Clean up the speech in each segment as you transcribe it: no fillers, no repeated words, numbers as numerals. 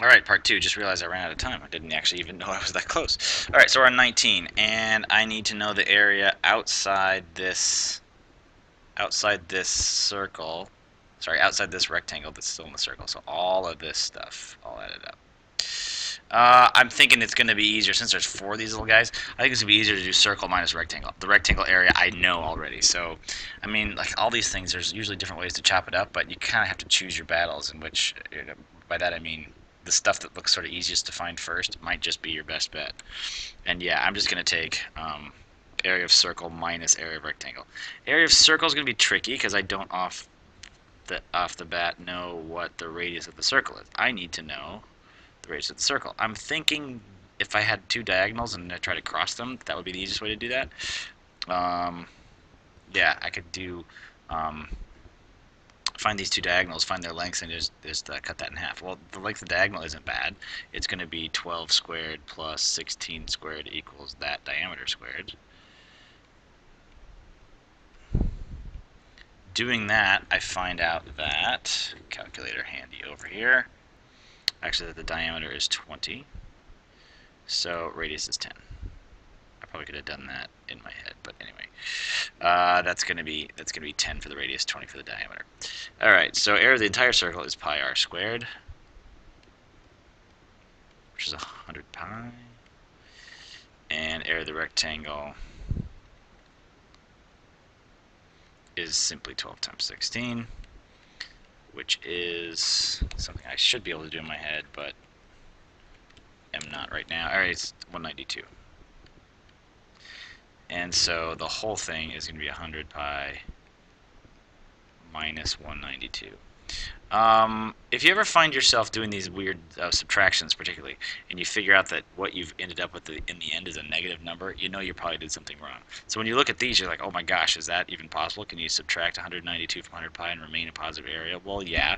Alright, part 2. Just realized I ran out of time. I didn't actually even know I was that close. Alright, so we're on 19, and I need to know the area outside this circle. Sorry, outside this rectangle that's still in the circle. So all of this stuff, all added up. I'm thinking it's going to be easier, since there's 4 of these little guys, I think it's going to be easier to do circle minus rectangle. The rectangle area I know already. So, I mean, like all these things, there's usually different ways to chop it up, but you kind of have to choose your battles, in which, by that I mean, the stuff that looks sort of easiest to find first might just be your best bet. And yeah, I'm just going to take area of circle minus area of rectangle. Area of circle is going to be tricky because I don't off the bat know what the radius of the circle is. I need to know the radius of the circle. I'm thinking if I had 2 diagonals and I try to cross them, that would be the easiest way to do that. Yeah, I could do find these 2 diagonals, find their lengths, and just cut that in half. Well, the length of the diagonal isn't bad. It's going to be 12 squared plus 16 squared equals that diameter squared. Doing that, I find out that, calculator handy over here, actually that the diameter is 20, so radius is 10. I probably could have done that in my head, but anyway, that's gonna be 10 for the radius, 20 for the diameter. All right, so area of the entire circle is pi r squared, which is 100 pi, and area of the rectangle is simply 12 times 16, which is something I should be able to do in my head, but am not right now. All right, it's 192. And so the whole thing is going to be 100 pi minus 192. If you ever find yourself doing these weird subtractions, particularly, and you figure out that what you've ended up with in the end is a negative number, you know you probably did something wrong. So when you look at these, you're like, oh my gosh, is that even possible? Can you subtract 192 from 100 pi and remain a positive area? Well, yeah.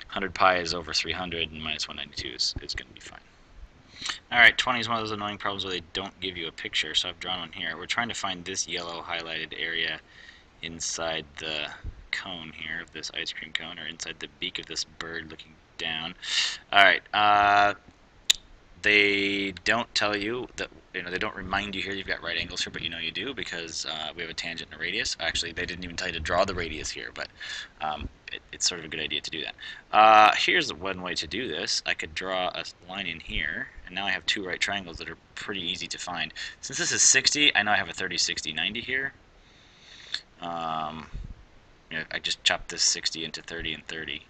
100 pi is over 300, and minus 192 is going to be fine. Alright, 20 is one of those annoying problems where they don't give you a picture, so I've drawn one here. We're trying to find this yellow highlighted area inside the cone here of this ice cream cone, or inside the beak of this bird looking down. Alright, they don't tell you that, they don't remind you here you've got right angles here, but you know you do because we have a tangent and a radius. Actually, they didn't even tell you to draw the radius here, but it's sort of a good idea to do that. Here's one way to do this. I could draw a line in here, and now I have 2 right triangles that are pretty easy to find. Since this is 60, I know I have a 30, 60, 90 here. I just chopped this 60 into 30 and 30.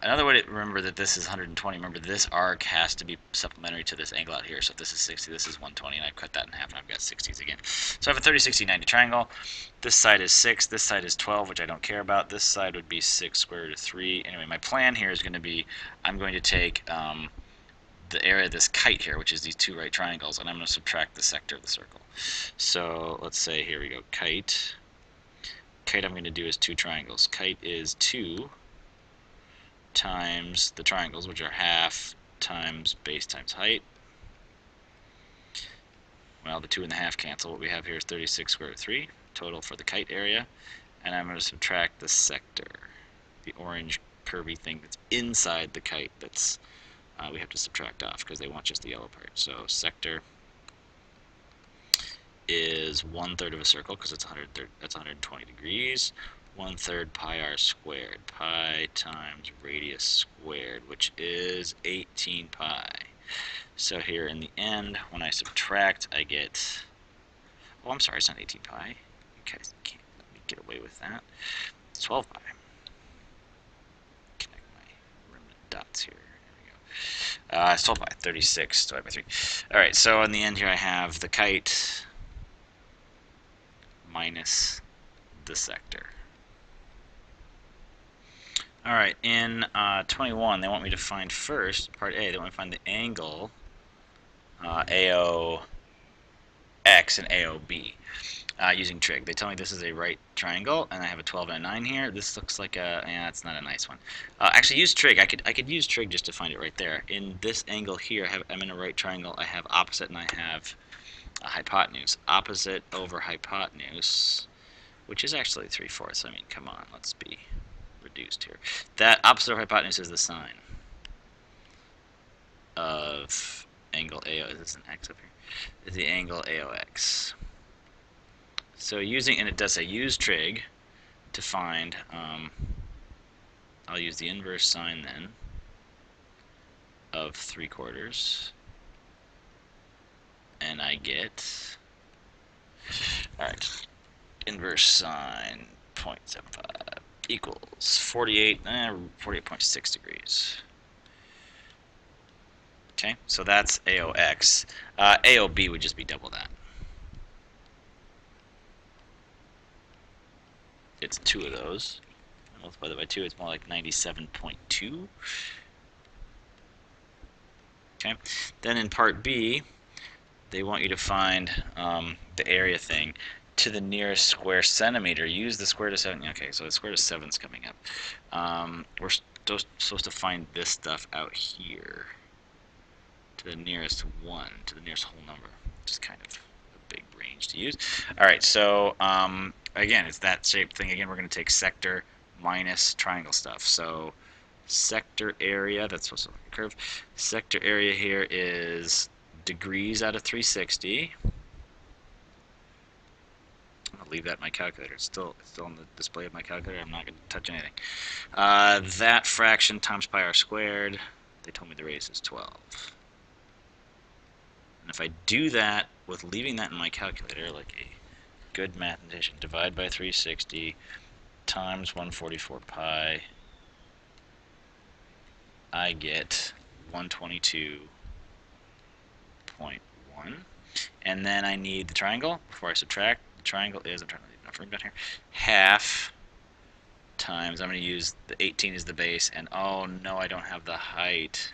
Another way to remember that this is 120, remember this arc has to be supplementary to this angle out here. So if this is 60, this is 120, and I cut that in half, and I've got 60s again. So I have a 30, 60, 90 triangle. This side is 6, this side is 12, which I don't care about. This side would be 6 square root of 3. Anyway, my plan here is going to be, I'm going to take the area of this kite here, which is these 2 right triangles, and I'm going to subtract the sector of the circle. So let's say, here we go, kite. Kite I'm going to do is 2 triangles. Kite is 2 times the triangles, which are half times base times height. Well, the 2 and the half cancel. What we have here is 36 square root of 3 total for the kite area, and I'm going to subtract the sector, the orange curvy thing that's inside the kite. That's we have to subtract off because they want just the yellow part. So sector is 1/3 of a circle because it's 120 degrees. 1/3 pi r squared, pi times radius squared, which is 18 pi. So here in the end, when I subtract, I get, oh, I'm sorry, it's not 18 pi. You guys can't let me get away with that. It's 12 pi. Connect my remnant dots here. There we go. It's 12 pi, 36 divided by 3. All right, so in the end here I have the kite minus the sector. Alright, in 21, they want me to find first, part A, they want me to find the angle AOX and AOB using trig. They tell me this is a right triangle, and I have a 12 and a 9 here. This looks like a, yeah, it's not a nice one. Actually, use trig. I could use trig just to find it right there. In this angle here, I'm in a right triangle. I have opposite, and I have a hypotenuse. Opposite over hypotenuse, which is actually 3/4. I mean, come on, let's be reduced here. That opposite of hypotenuse is the sine. of angle AO. Is this an X up here? Is the angle AOX. So using, and it does say use trig to find, I'll use the inverse sine then of 3/4, and I get, alright, inverse sine 0.75 equals 48.6 degrees. Okay, so that's AOX. AOB would just be double that. It's 2 of those. Multiply that by 2, it's more like 97.2. Okay, then in part B, they want you to find the area thing to the nearest square centimeter. Use the square root of 7. Okay, so the square root of 7 is coming up. We're supposed to find this stuff out here to the nearest 1, to the nearest whole number, which is kind of a big range to use. All right, so again, it's that shape thing. Again, we're going to take sector minus triangle stuff. So sector area, that's supposed to look like a curve. Sector area here is degrees out of 360. I'll leave that in my calculator. It's still on the display of my calculator. I'm not going to touch anything. That fraction times pi r squared. They told me the radius is 12. And if I do that with leaving that in my calculator, like a good mathematician, divide by 360 times 144 pi, I get 122.1. And then I need the triangle before I subtract. The triangle is, I'm trying to leave enough room down here, half times, I'm going to use the 18 as the base, and oh no, I don't have the height.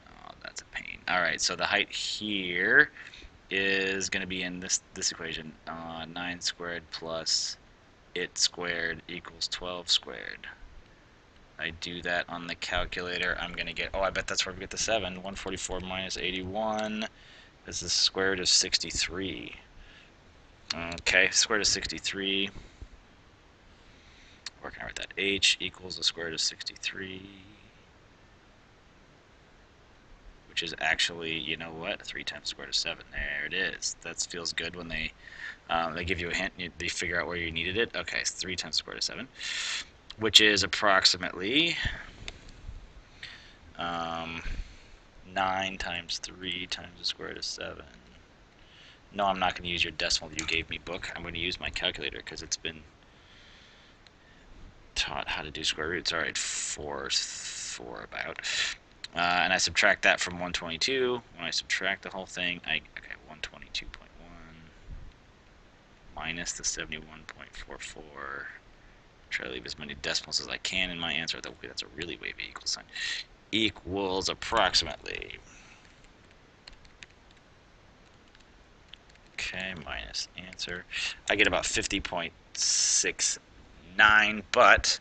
Oh, that's a pain. Alright, so the height here is going to be in this equation. 9 squared plus it squared equals 12 squared. I do that on the calculator, I'm going to get, oh, I bet that's where we get the 7. 144 minus 81 is the square root of 63. Okay, square root of 63. Where can I write that? H equals the square root of 63. Which is actually, you know what? 3 times the square root of 7. There it is. That feels good when they give you a hint. They figure out where you needed it. Okay, it's 3 times the square root of 7. Which is approximately 9 times 3 times the square root of 7. No, I'm not going to use your decimal you gave me book. I'm going to use my calculator because it's been taught how to do square roots. All right, 4 about. And I subtract that from 122. When I subtract the whole thing, okay, 122.1 minus the 71.44. Try to leave as many decimals as I can in my answer. That's a really wavy equal sign. Equals approximately. Okay, minus answer. I get about 50.69, but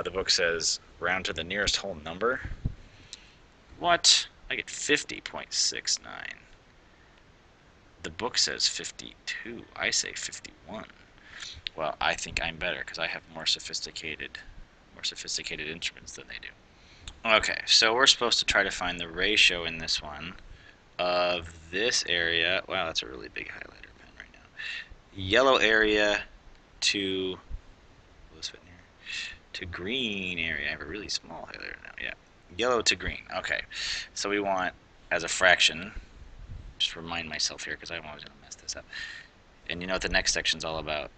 the book says round to the nearest whole number. What? I get 50.69. The book says 52. I say 51. Well, I think I'm better because I have more sophisticated instruments than they do. Okay, so we're supposed to try to find the ratio in this one of this area. Wow, that's a really big highlighter pen right now. Yellow area to, will this fit in here? To green area. I have a really small highlighter now. Yeah, yellow to green. Okay, so we want as a fraction. Just remind myself here because I'm always going to mess this up. And you know what the next section's all about?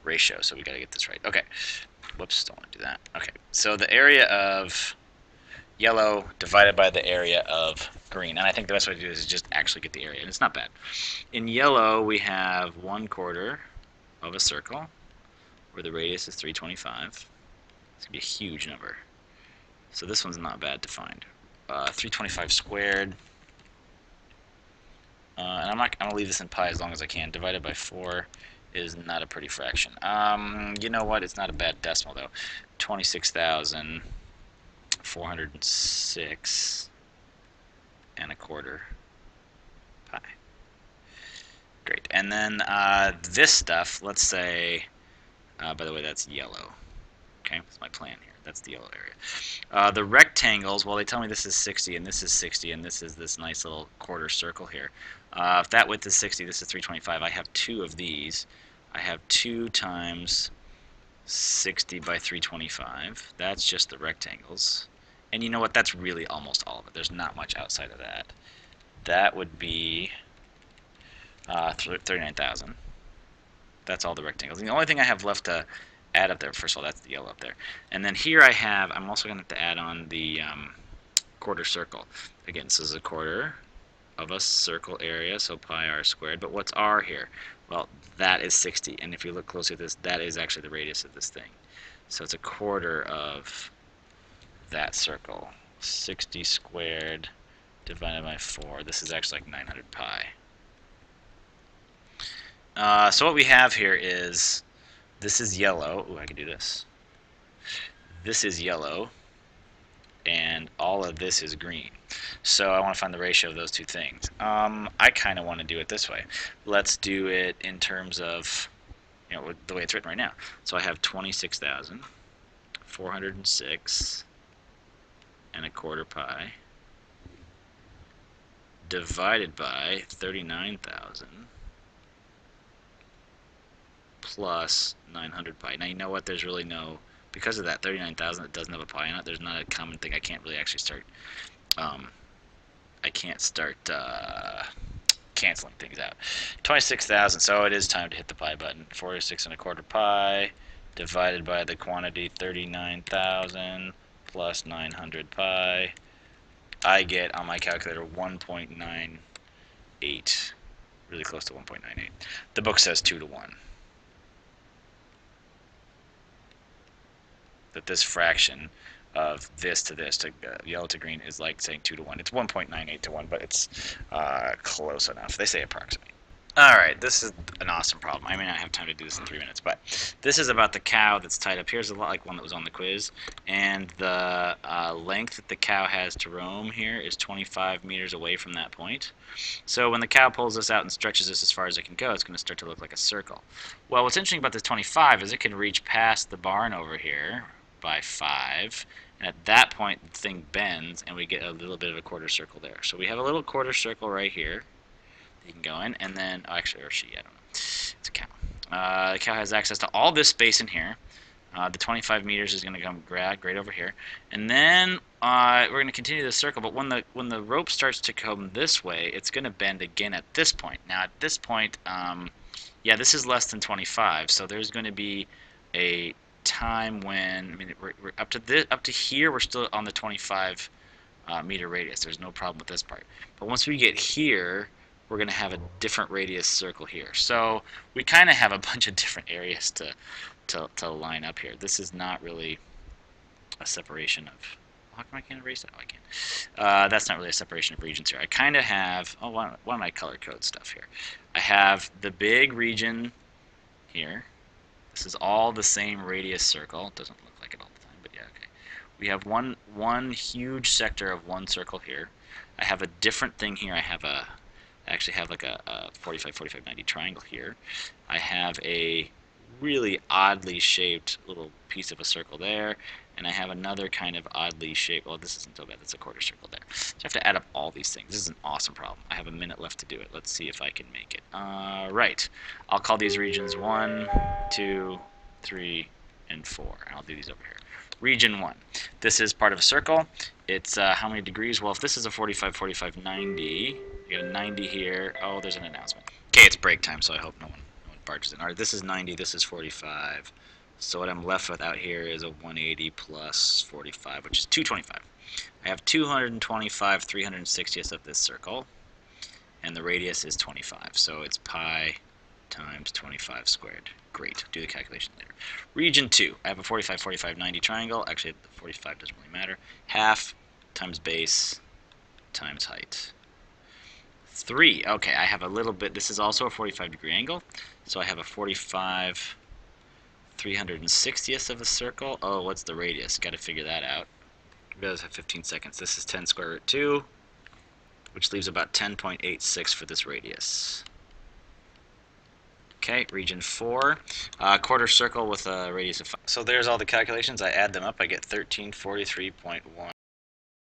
Ratio, so we got to get this right. Okay, whoops, don't want to do that. Okay, so the area of yellow divided by the area of green, and I think the best way to do this is just actually get the area, and it's not bad. In yellow, we have 1/4 of a circle where the radius is 325. It's going to be a huge number. So this one's not bad to find. 325 squared. And I'm going to leave this in pi as long as I can. Divided by 4 is not a pretty fraction. You know what? It's not a bad decimal, though. 26,406 and a quarter pi. Great. And then this stuff, let's say, by the way, that's yellow. Okay, that's my plan here. That's the yellow area. The rectangles, well, they tell me this is 60, and this is 60, and this is this nice little quarter circle here. If that width is 60, this is 325. I have two of these. I have 2 times 60 by 325. That's just the rectangles. And you know what? That's really almost all of it. There's not much outside of that. That would be 39,000. That's all the rectangles. And the only thing I have left to add up there, first of all, that's the yellow up there. And then here I have, I'm also going to have to add on the quarter circle. Again, this is a quarter of a circle area, so pi r squared. But what's r here? Well, that is 60. And if you look closely at this, that is actually the radius of this thing. So it's a quarter of that circle. 60 squared divided by 4. This is actually like 900 pi. So what we have here is, this is yellow. Ooh, I can do this. This is yellow, and all of this is green. So I want to find the ratio of those two things. I kind of want to do it this way. Let's do it in terms of, the way it's written right now. So I have 26,406 and a quarter pi divided by 39,000 plus 900 pi. Now you know what? There's really no, because of that 39,000 that doesn't have a pi in it, there's not a common thing. I can't really actually start, canceling things out. 26,000, so it is time to hit the pi button. 46 and a quarter pi divided by the quantity 39,000 plus 900 pi. I get on my calculator 1.98, really close to 1.98. The book says 2 to 1. That this fraction of this to this, to yellow to green, is like saying 2 to 1. It's 1.98 to 1, but it's close enough. They say approximate. Alright, this is an awesome problem. I may not have time to do this in 3 minutes, but this is about the cow that's tied up here. It's a lot like one that was on the quiz. And the length that the cow has to roam here is 25 meters away from that point. So when the cow pulls this out and stretches this as far as it can go, it's going to start to look like a circle. Well, what's interesting about this 25 is it can reach past the barn over here by 5. And at that point, the thing bends, and we get a little bit of a quarter circle there. So we have a little quarter circle right here. You can go in, and then, oh, actually, or she, I don't know. It's a cow. The cow has access to all this space in here. The 25 meters is going to come right over here. And then we're going to continue the circle, but when the rope starts to come this way, it's going to bend again at this point. Now, at this point, yeah, this is less than 25, so there's going to be a time when, I mean, we're up to here, we're still on the 25 meter radius. There's no problem with this part. But once we get here, we're going to have a different radius circle here. So we kind of have a bunch of different areas to line up here. This is not really a separation of, how come I can't erase that? Oh, I can. That's not really a separation of regions here. I kind of have, oh, why don't I color code stuff here? I have the big region here. This is all the same radius circle. It doesn't look like it all the time, but yeah, okay. We have one huge sector of one circle here. I have a different thing here. I actually have like a 45, 45, 90 triangle here. I have a really oddly shaped little piece of a circle there, and I have another kind of oddly shaped, well, this isn't so bad, that's a quarter circle there. So I have to add up all these things. This is an awesome problem. I have a minute left to do it. Let's see if I can make it. Right. I'll call these regions 1, 2, 3, and 4. And I'll do these over here. Region 1. This is part of a circle. It's how many degrees? Well, if this is a 45, 45, 90, you got a 90 here. Oh, there's an announcement. Okay, it's break time, so I hope no one barges in. All right, this is 90, this is 45. So what I'm left with out here is a 180 plus 45, which is 225. I have 225 360ths of this circle, and the radius is 25. So it's pi times 25 squared. Great. Do the calculation later. Region 2. I have a 45, 45, 90 triangle. Actually, the 45 doesn't really matter. Half times base times height. 3. Okay, I have a little bit. This is also a 45-degree angle. So I have a 45 360ths of a circle. Oh, what's the radius? Got to figure that out. We have 15 seconds. This is 10 square root 2, which leaves about 10.86 for this radius. Okay, region 4, quarter circle with a radius of 5. So there's all the calculations. I add them up. I get 1343.1.